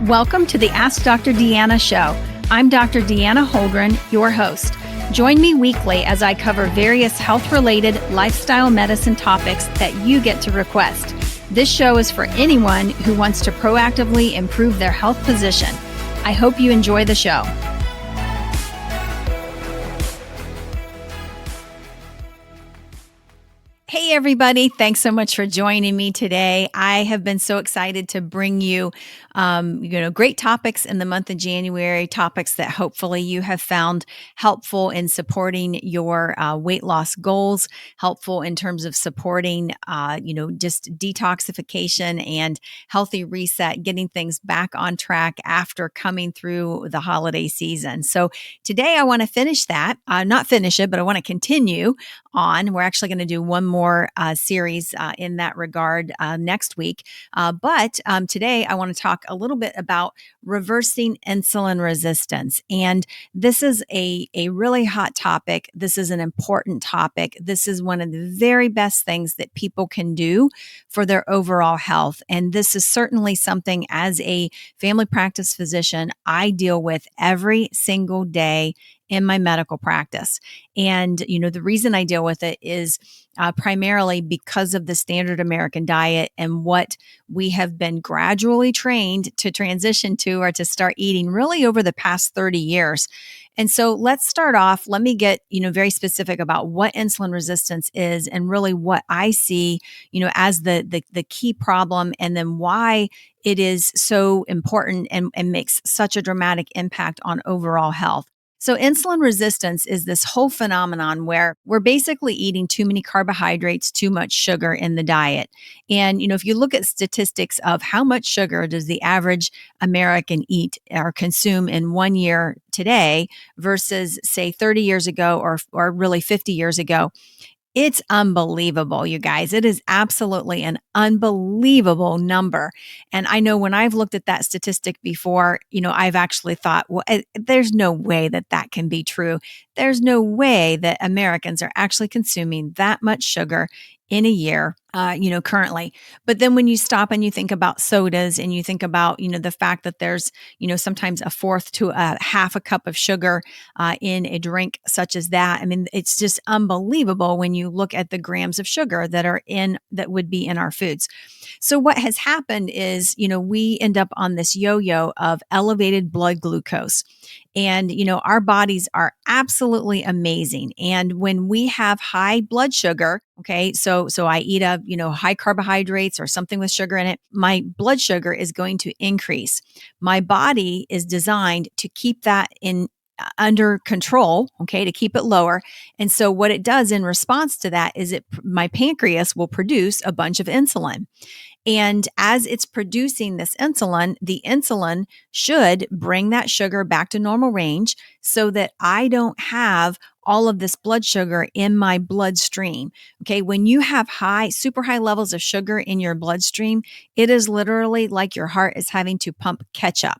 Welcome to the Ask Dr. Deanna show. I'm Dr. Deanna Holgren, your host. Join me weekly as I cover various health-related lifestyle medicine topics that you get to request. This show is for anyone who wants to proactively improve their health position. I hope you enjoy the show. Hey, everybody. Thanks so much for joining me today. I have been so excited to bring you, great topics in the month of January, topics that hopefully you have found helpful in supporting your weight loss goals, helpful in terms of supporting, just detoxification and healthy reset, getting things back on track after coming through the holiday season. So today I want to finish that, not finish it, but I want to continue on. We're actually going to do one more series in that regard next week. But today I want to talk a little bit about reversing insulin resistance. And this is a really hot topic. This is an important topic. This is one of the very best things that people can do for their overall health. And this is certainly something as a family practice physician I deal with every single day in my medical practice. And, the reason I deal with it is primarily because of the standard American diet and what we have been gradually trained to transition to or to start eating really over the past 30 years. And so let's start off. Let me get, very specific about what insulin resistance is and really what I see, as the key problem, and then why it is so important and makes such a dramatic impact on overall health. So insulin resistance is this whole phenomenon where we're basically eating too many carbohydrates, too much sugar in the diet. And, if you look at statistics of how much sugar does the average American eat or consume in 1 year today versus say 30 years ago or really 50 years ago, it's unbelievable, you guys. It is absolutely an unbelievable number. And I know when I've looked at that statistic before, I've actually thought, well, there's no way that can be true. There's no way that Americans are actually consuming that much sugar in a year, currently. But then when you stop and you think about sodas and you think about, the fact that there's, sometimes a fourth to a half a cup of sugar in a drink such as that. I mean, it's just unbelievable when you look at the grams of sugar that would be in our foods. So what has happened is, we end up on this yo-yo of elevated blood glucose. And, our bodies are absolutely amazing. And when we have high blood sugar, okay, so I eat high carbohydrates or something with sugar in it, my blood sugar is going to increase. My body is designed to keep that under control, okay, to keep it lower. And so what it does in response to that is my pancreas will produce a bunch of insulin. And as it's producing this insulin, the insulin should bring that sugar back to normal range so that I don't have all of this blood sugar in my bloodstream. Okay. When you have super high levels of sugar in your bloodstream, it is literally like your heart is having to pump ketchup.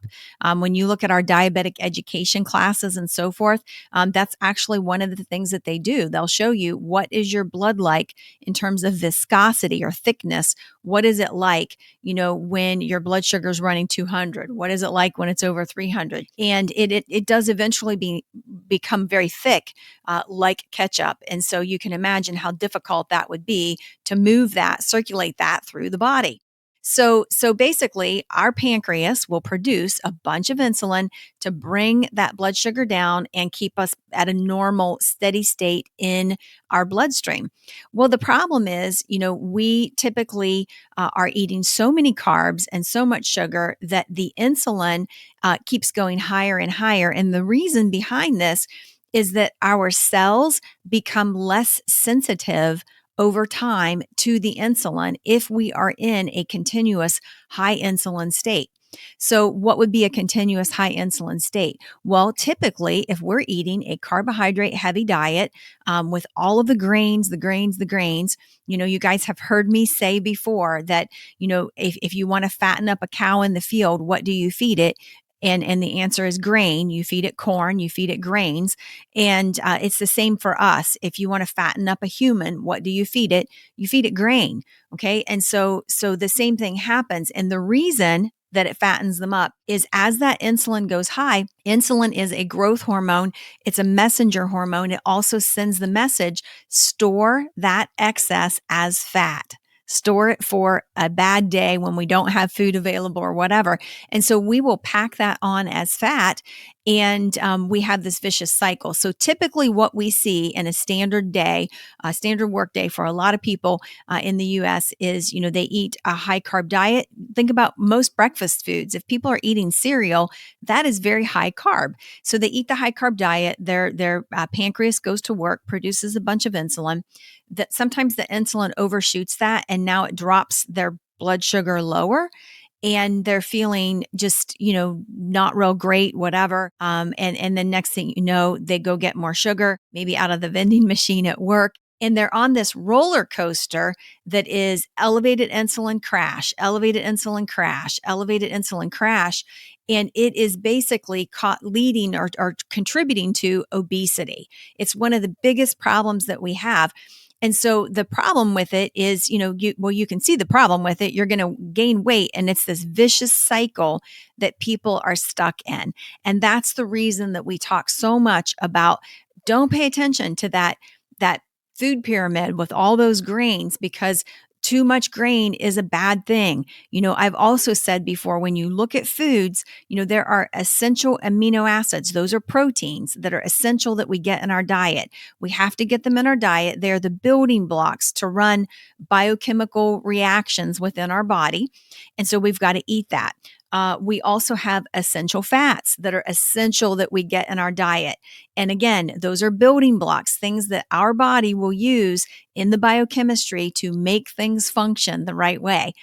When you look at our diabetic education classes and so forth, that's actually one of the things that they do. They'll show you what is your blood like in terms of viscosity or thickness. What is it like, when your blood sugar is running 200? What is it like when it's over 300? And it does eventually become very thick, like ketchup. And so you can imagine how difficult that would be to circulate that through the body. So basically, our pancreas will produce a bunch of insulin to bring that blood sugar down and keep us at a normal, steady state in our bloodstream. Well, the problem is, we typically are eating so many carbs and so much sugar that the insulin keeps going higher and higher. And the reason behind this is that our cells become less sensitive over time to the insulin if we are in a continuous high insulin state. So what would be a continuous high insulin state? Well, typically, if we're eating a carbohydrate heavy diet with all of the grains, you guys have heard me say before that, if you want to fatten up a cow in the field, what do you feed it? And the answer is grain. You feed it corn, you feed it grains. And it's the same for us. If you want to fatten up a human, what do you feed it? You feed it grain. Okay. And so the same thing happens. And the reason that it fattens them up is as that insulin goes high, insulin is a growth hormone. It's a messenger hormone. It also sends the message, store that excess as fat. Store it for a bad day when we don't have food available or whatever. And so we will pack that on as fat, and we have this vicious cycle. So typically what we see in a standard day, a standard work day for a lot of people in the US is, they eat a high carb diet. Think about most breakfast foods. If people are eating cereal, that is very high carb. So they eat the high carb diet. Their pancreas goes to work, produces a bunch of insulin. That sometimes the insulin overshoots that, and now it drops their blood sugar lower, and they're feeling just, not real great, whatever. And then next thing you know, they go get more sugar, maybe out of the vending machine at work. And they're on this roller coaster that is elevated insulin crash, elevated insulin crash, elevated insulin crash. And it is basically leading or contributing to obesity. It's one of the biggest problems that we have. And so the problem with it is, you can see the problem with it. You're going to gain weight, and it's this vicious cycle that people are stuck in. And that's the reason that we talk so much about don't pay attention to that food pyramid with all those grains, because too much grain is a bad thing. I've also said before, when you look at foods, there are essential amino acids. Those are proteins that are essential that we get in our diet. We have to get them in our diet. They're the building blocks to run biochemical reactions within our body. And so we've got to eat that. We also have essential fats that are essential that we get in our diet. And again, those are building blocks, things that our body will use in the biochemistry to make things function the right way.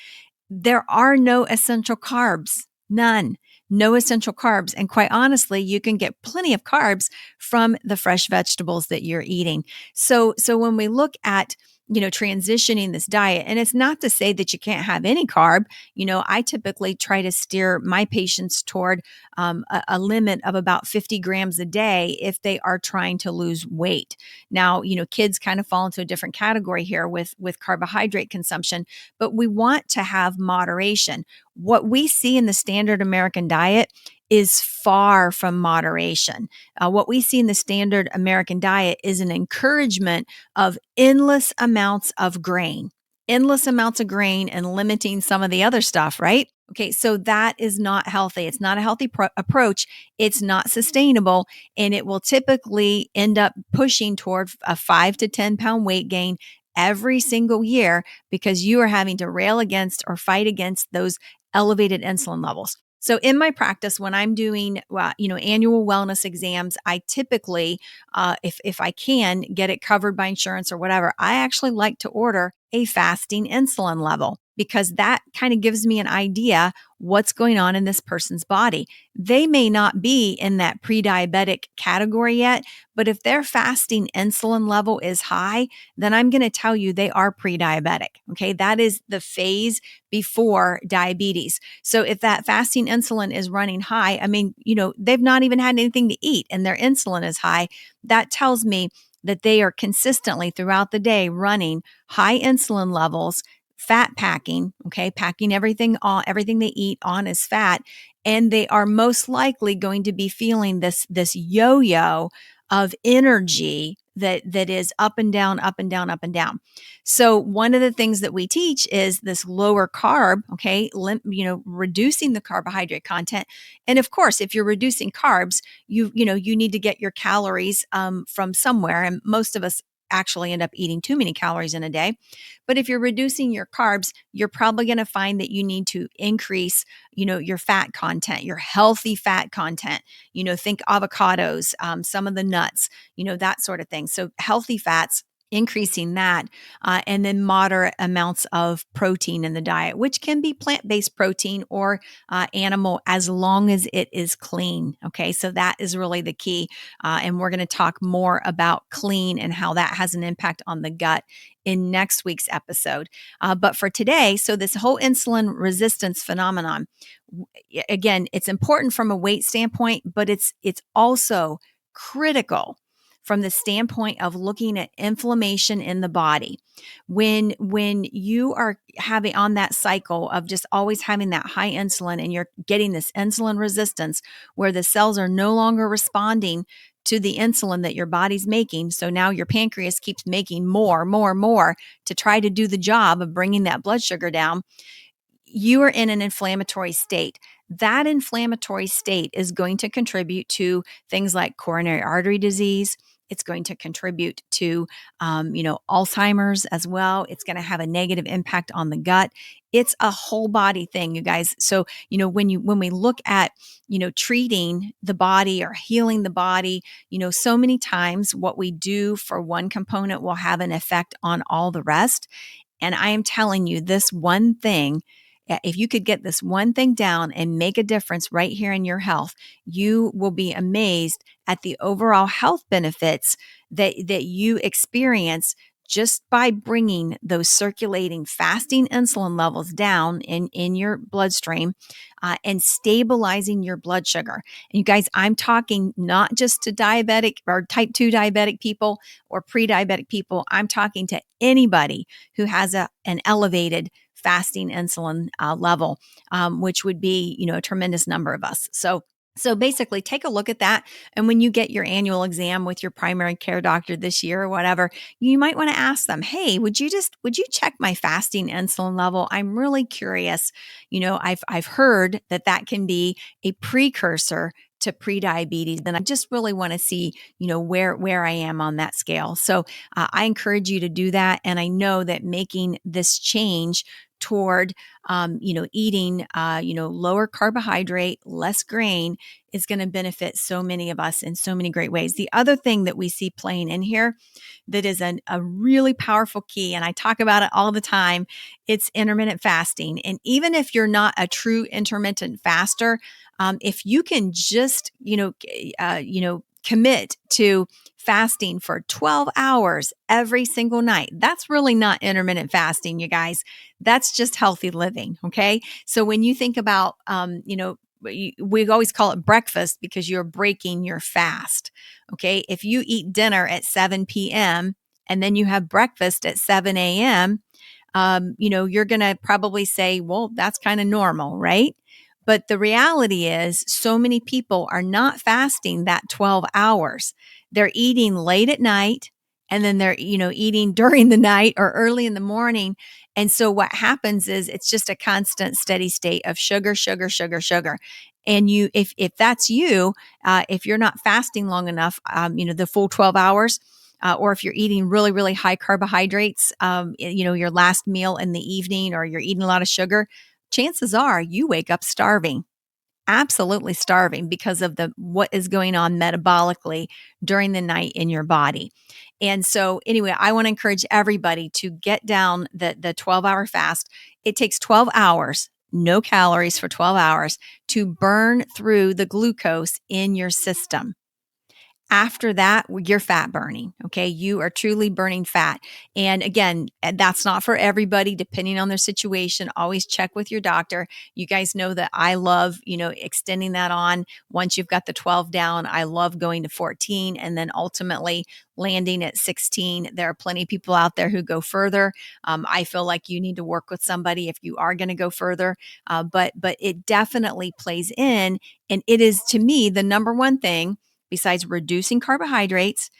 There are no essential carbs, none. No essential carbs. And quite honestly, you can get plenty of carbs from the fresh vegetables that you're eating. So when we look at transitioning this diet, and it's not to say that you can't have any carb. I typically try to steer my patients toward a limit of about 50 grams a day if they are trying to lose weight. Now, kids kind of fall into a different category here with carbohydrate consumption, but we want to have moderation. What we see in the standard American diet is far from moderation. What we see in the standard American diet is an encouragement of endless amounts of grain, and limiting some of the other stuff, right? Okay, so that is not healthy. It's not a healthy approach. It's not sustainable, and it will typically end up pushing toward a 5 to 10 pound weight gain every single year, because you are having to rail against or fight against those elevated insulin levels. So in my practice, when I'm doing, annual wellness exams, I typically, if I can get it covered by insurance or whatever, I actually like to order a fasting insulin level, because that kind of gives me an idea what's going on in this person's body. They may not be in that pre-diabetic category yet, but if their fasting insulin level is high, then I'm going to tell you they are pre-diabetic. Okay. That is the phase before diabetes. So if that fasting insulin is running high, they've not even had anything to eat and their insulin is high. That tells me that they are consistently throughout the day running high insulin levels, fat packing, packing everything they eat on as fat. And they are most likely going to be feeling this yo-yo of energy that is up and down, up and down, up and down. So one of the things that we teach is this lower carb, reducing the carbohydrate content. And of course, if you're reducing carbs, you need to get your calories from somewhere. And most of us actually end up eating too many calories in a day. But if you're reducing your carbs, you're probably going to find that you need to increase, your fat content, your healthy fat content. Think avocados, some of the nuts, that sort of thing. So healthy fats, increasing that, and then moderate amounts of protein in the diet, which can be plant-based protein or animal, as long as it is clean. Okay, so that is really the key. And we're going to talk more about clean and how that has an impact on the gut in next week's episode. But for today, so this whole insulin resistance phenomenon, again, it's important from a weight standpoint, but it's also critical from the standpoint of looking at inflammation in the body. When you are having on that cycle of just always having that high insulin and you're getting this insulin resistance where the cells are no longer responding to the insulin that your body's making. So now your pancreas keeps making more to try to do the job of bringing that blood sugar down. You are in an inflammatory state. That inflammatory state is going to contribute to things like coronary artery disease. It's going to contribute to, Alzheimer's as well. It's going to have a negative impact on the gut. It's a whole body thing, you guys. So, when we look at, treating the body or healing the body, so many times what we do for one component will have an effect on all the rest. And I am telling you, this one thing, if you could get this one thing down and make a difference right here in your health, you will be amazed at the overall health benefits that you experience just by bringing those circulating fasting insulin levels down in your bloodstream and stabilizing your blood sugar. And you guys, I'm talking not just to diabetic or type 2 diabetic people or pre-diabetic people. I'm talking to anybody who has an elevated fasting insulin level, which would be, a tremendous number of us. So basically take a look at that. And when you get your annual exam with your primary care doctor this year or whatever, you might want to ask them, hey, would you check my fasting insulin level? I'm really curious. I've heard that can be a precursor to prediabetes. And I just really want to see, where I am on that scale. So I encourage you to do that. And I know that making this change toward, eating, lower carbohydrate, less grain is going to benefit so many of us in so many great ways. The other thing that we see playing in here that is a really powerful key, and I talk about it all the time, it's intermittent fasting. And even if you're not a true intermittent faster, if you can just, commit to fasting for 12 hours every single night, that's really not intermittent fasting, you guys. That's just healthy living. Okay. So when you think about, we always call it breakfast because you're breaking your fast. Okay. If you eat dinner at 7 p.m. and then you have breakfast at 7 a.m., you're going to probably say, well, that's kind of normal, right? But the reality is so many people are not fasting that 12 hours. They're eating late at night and then they're, eating during the night or early in the morning. And so what happens is it's just a constant steady state of sugar, sugar, sugar, sugar. And if that's you, if you're not fasting long enough, the full 12 hours, or if you're eating really, really high carbohydrates, your last meal in the evening, or you're eating a lot of sugar, chances are you wake up starving, absolutely starving because of what is going on metabolically during the night in your body. And so anyway, I want to encourage everybody to get down the 12-hour fast. It takes 12 hours, no calories for 12 hours to burn through the glucose in your system. After that, you're fat burning. Okay. You are truly burning fat. And again, that's not for everybody, depending on their situation. Always check with your doctor. You guys know that I love, extending that on. Once you've got the 12 down, I love going to 14 and then ultimately landing at 16. There are plenty of people out there who go further. I feel like you need to work with somebody if you are going to go further. But it definitely plays in. And it is, to me, the number one thing besides reducing carbohydrates,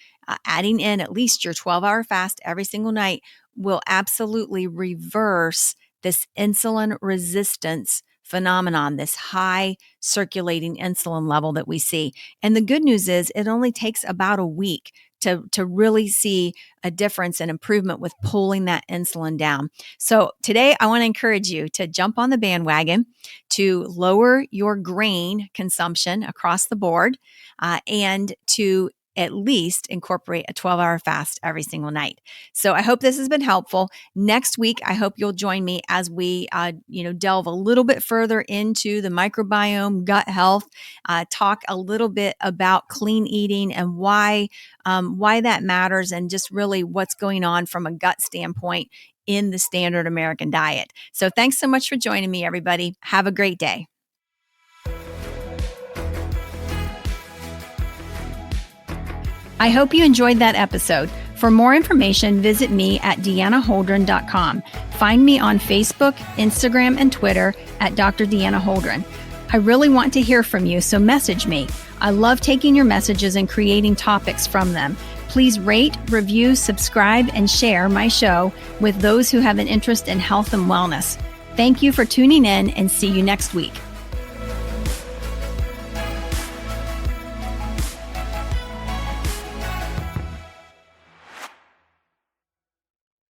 adding in at least your 12-hour fast every single night will absolutely reverse this insulin resistance phenomenon, this high circulating insulin level that we see. And the good news is it only takes about a week to really see a difference and improvement with pulling that insulin down. So today I want to encourage you to jump on the bandwagon to lower your grain consumption across the board, and to at least incorporate a 12-hour fast every single night. So I hope this has been helpful. Next week, I hope you'll join me as we, delve a little bit further into the microbiome, gut health, talk a little bit about clean eating and why that matters, and just really what's going on from a gut standpoint in the standard American diet. So thanks so much for joining me, everybody. Have a great day. I hope you enjoyed that episode. For more information, visit me at deannaholdren.com. Find me on Facebook, Instagram, and Twitter at Dr. Deanna Holdren. I really want to hear from you, so message me. I love taking your messages and creating topics from them. Please rate, review, subscribe, and share my show with those who have an interest in health and wellness. Thank you for tuning in, and see you next week.